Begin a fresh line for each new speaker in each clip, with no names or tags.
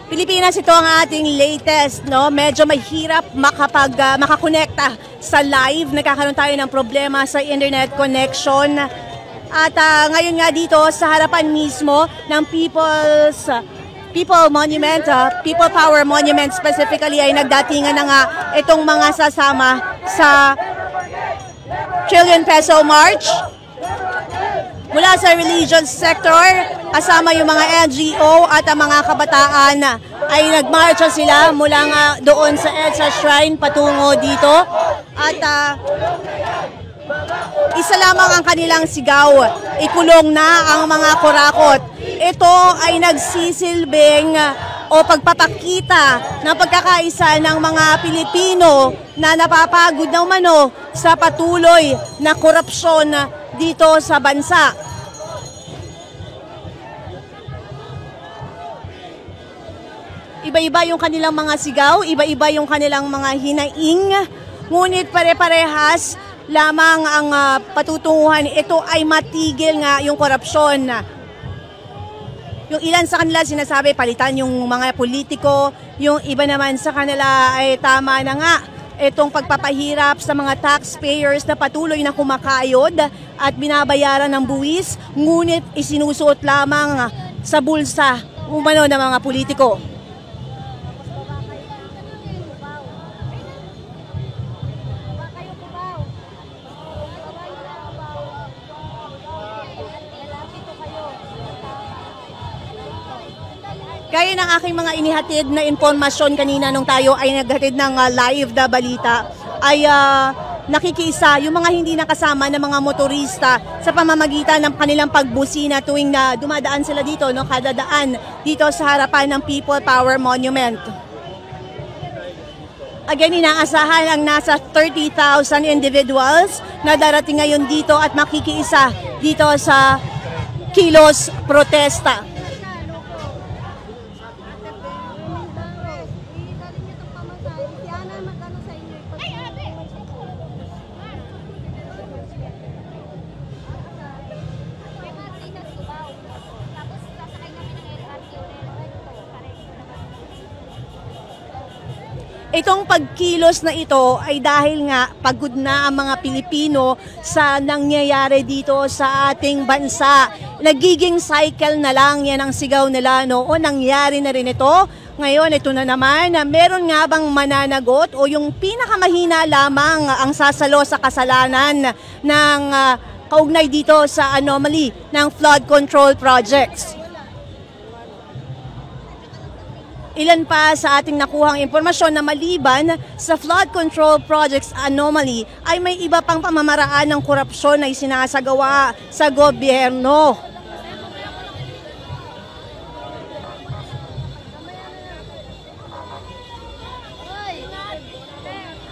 Pilipinas, ito ang ating latest, no? Medyo mahirap makakonekta sa live. Nagkakaroon tayo ng problema sa internet connection. At ngayon nga dito sa harapan mismo ng People Monument, People Power Monument specifically, ay nagdatingan na nga itong mga sasama sa Trillion Peso March. Mula sa religious sector, kasama yung mga NGO at ang mga kabataan ay nagmarcha sila mula nga doon sa EDSA Shrine patungo dito. At isa lamang ang kanilang sigaw, ikulong na ang mga kurakot. Ito ay nagsisilbing o pagpapakita ng pagkakaisa ng mga Pilipino na napapagod na umano sa patuloy na korupsyon dito sa bansa. Iba-iba yung kanilang mga sigaw, iba-iba yung kanilang mga hinaing, ngunit pare-parehas lamang ang patutunguhan. Ito ay matigil nga yung korupsyon. Yung ilan sa kanila sinasabi palitan yung mga politiko, yung iba naman sa kanila ay tama na nga itong pagpapahirap sa mga taxpayers na patuloy na kumakayod at binabayaran ng buwis, ngunit isinusuot lamang sa bulsa umano ng mga politiko. Gaya ng aking mga inihatid na informasyon kanina nung tayo ay naghatid ng live na balita, ay nakikiisa yung mga hindi nakasama ng mga motorista sa pamamagitan ng kanilang pagbusina tuwing na dumadaan sila dito, no, kada daan dito sa harapan ng People Power Monument. Again, inaasahan ang nasa 30,000 individuals na darating ngayon dito at makikiisa dito sa kilos protesta. Itong pagkilos na ito ay dahil nga pagod na ang mga Pilipino sa nangyayari dito sa ating bansa. Nagiging cycle na lang yan ang sigaw nila, no? O nangyari na rin ito. Ngayon, ito na naman, meron nga bang mananagot o yung pinakamahina lamang ang sasalo sa kasalanan ng kaugnay dito sa anomaly ng flood control projects? Ilan pa sa ating nakuhang impormasyon na maliban sa flood control projects anomaly ay may iba pang pamamaraan ng korupsyon na isinasagawa sa gobyerno.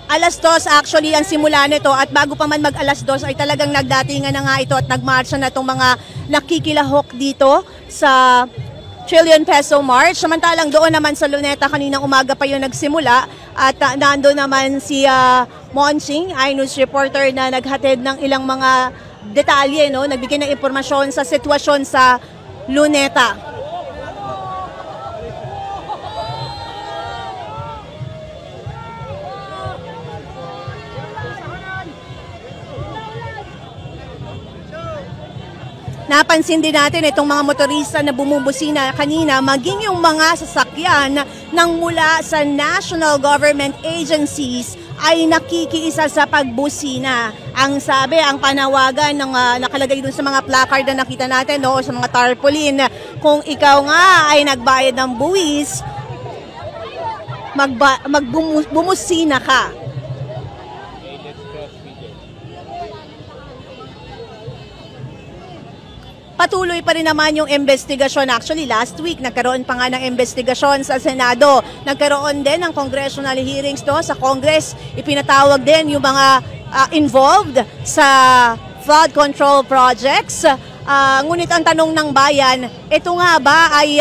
Alas 2 actually ang simula nito at bago pa man mag alas 2 ay talagang nagdatingan na nga ito at nagmarcha na itong mga nakikilahok dito sa Trillion Peso March. Samantalang doon naman sa Luneta kaninang umaga pa yung nagsimula at nando naman si Monching, iNews reporter na naghatid ng ilang mga detalye, no? Nagbigay ng impormasyon sa sitwasyon sa Luneta. Napansin din natin itong mga motorista na bumubusina kanina, maging yung mga sasakyan ng mula sa national government agencies ay nakikiisa sa pagbusina. Ang sabi, ang panawagan ng nakalagay dun sa mga placard na nakita natin, no, sa mga tarpaulin, kung ikaw nga ay nagbayad ng buwis, bumusina ka. Patuloy pa rin naman yung investigasyon. Actually, last week, nagkaroon pa nga ng investigasyon sa Senado. Nagkaroon din ng congressional hearings do sa Congress. Ipinatawag din yung mga involved sa flood control projects. Ngunit ang tanong ng bayan, ito nga ba ay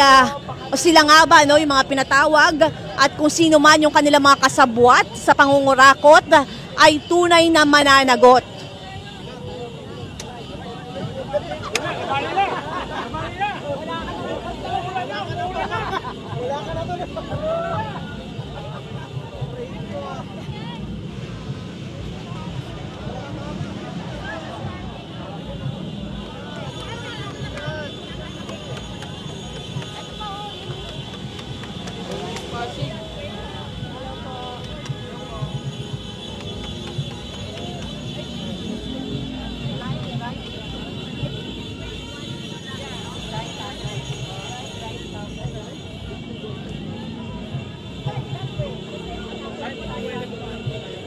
sila nga ba, no, yung mga pinatawag at kung sino man yung kanilang mga kasabwat sa pangungurakot ay tunay na mananagot.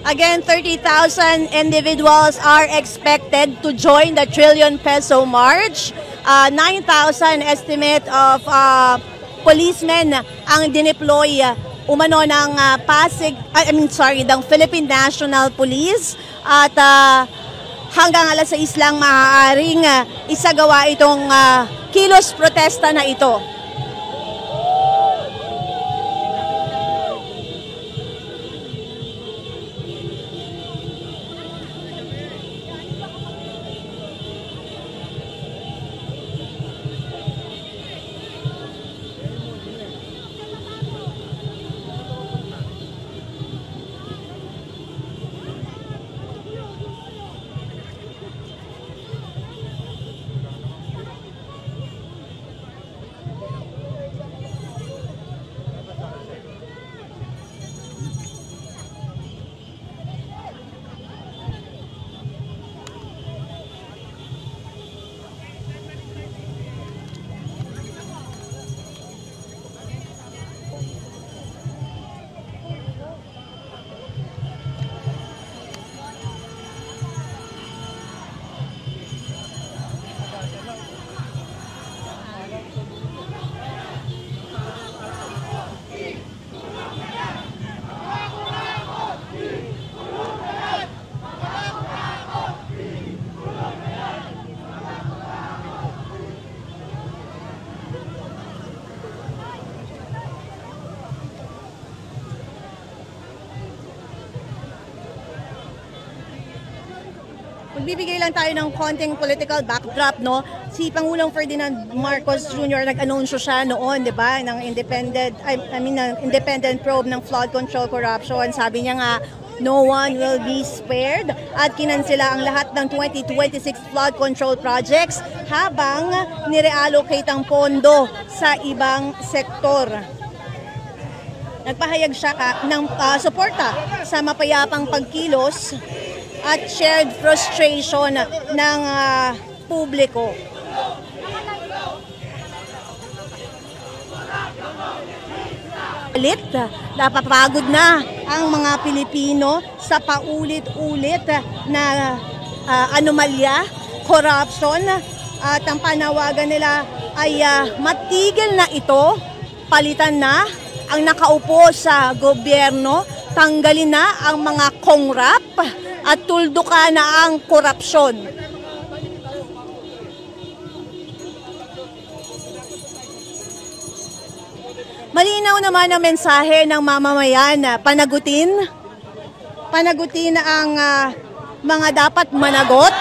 Again, 30,000 individuals are expected to join the trillion peso march. 9,000 estimate of policemen ang dineploy umano ng ng Philippine National Police at hanggang alas 6 lang maaaring isagawa itong kilos protesta na ito. Magbibigay lang tayo ng konting political backdrop, no? Si Pangulong Ferdinand Marcos Jr. nag-anunsyo siya noon, 'di ba, ng independent probe ng flood control corruption. Sabi niya nga, no one will be spared at kinansela ang lahat ng 2026 flood control projects habang nire-allocate ang pondo sa ibang sektor. Nagpahayag siya ng suporta sa mapayapang pagkilos at shared frustration ng publiko. Napapagod na ang mga Pilipino sa paulit-ulit na anomalya, corruption, at ang panawagan nila ay matigil na ito, palitan na ang nakaupo sa gobyerno, tanggalin na ang mga kongrap at tuldukan na ang korupsyon. Malinaw naman ang mensahe ng mamamayan na panagutin ang mga dapat managot.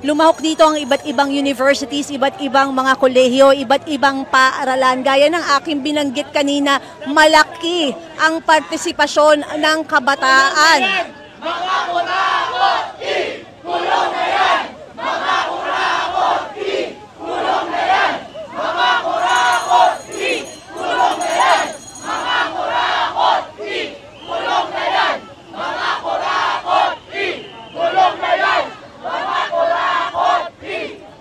Lumahok dito ang iba't ibang universities, iba't ibang mga kolehiyo, iba't ibang paaralan. Gaya ng aking binanggit kanina, malaki ang partisipasyon ng kabataan. Mga kurakot, kulong na yan! Mga kurakot, kulong na yan! Mga kurakot, kulong na yan! Mga kurakot, kulong na yan! Mga kurakot, kulong na yan! Mga kurakot,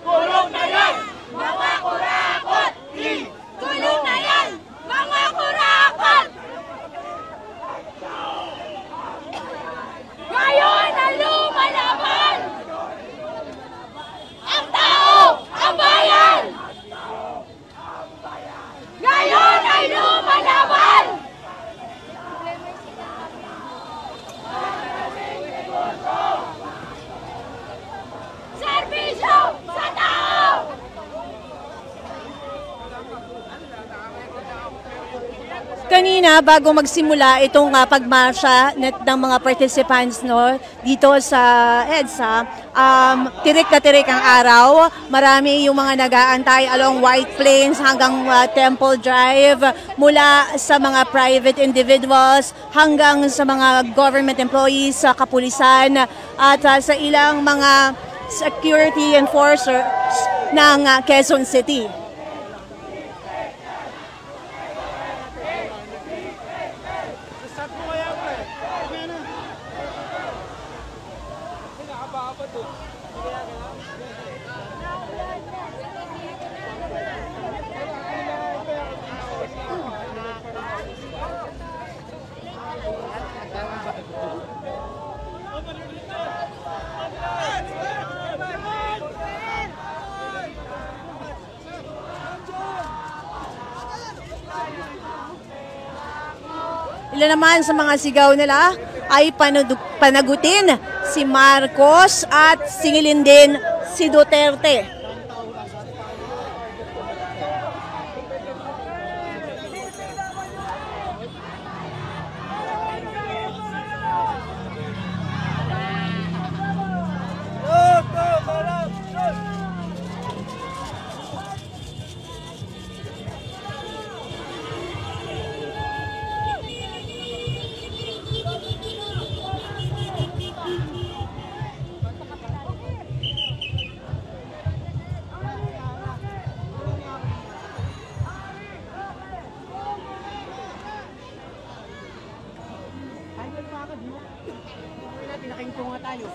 kulong na yan! Mga kurakot, kulong na yan! Mga kurakot! Ngayon! Una, bago magsimula itong pagmarsya ng mga participants dito sa EDSA, tirik ang araw. Marami yung mga nag-aantay along White Plains hanggang Temple Drive, mula sa mga private individuals hanggang sa mga government employees sa kapulisan at sa ilang mga security enforcers ng Quezon City. Ilan naman sa mga sigaw nila ay panagutin si Marcos at singilin din si Duterte.
Pinakaintunga tayo.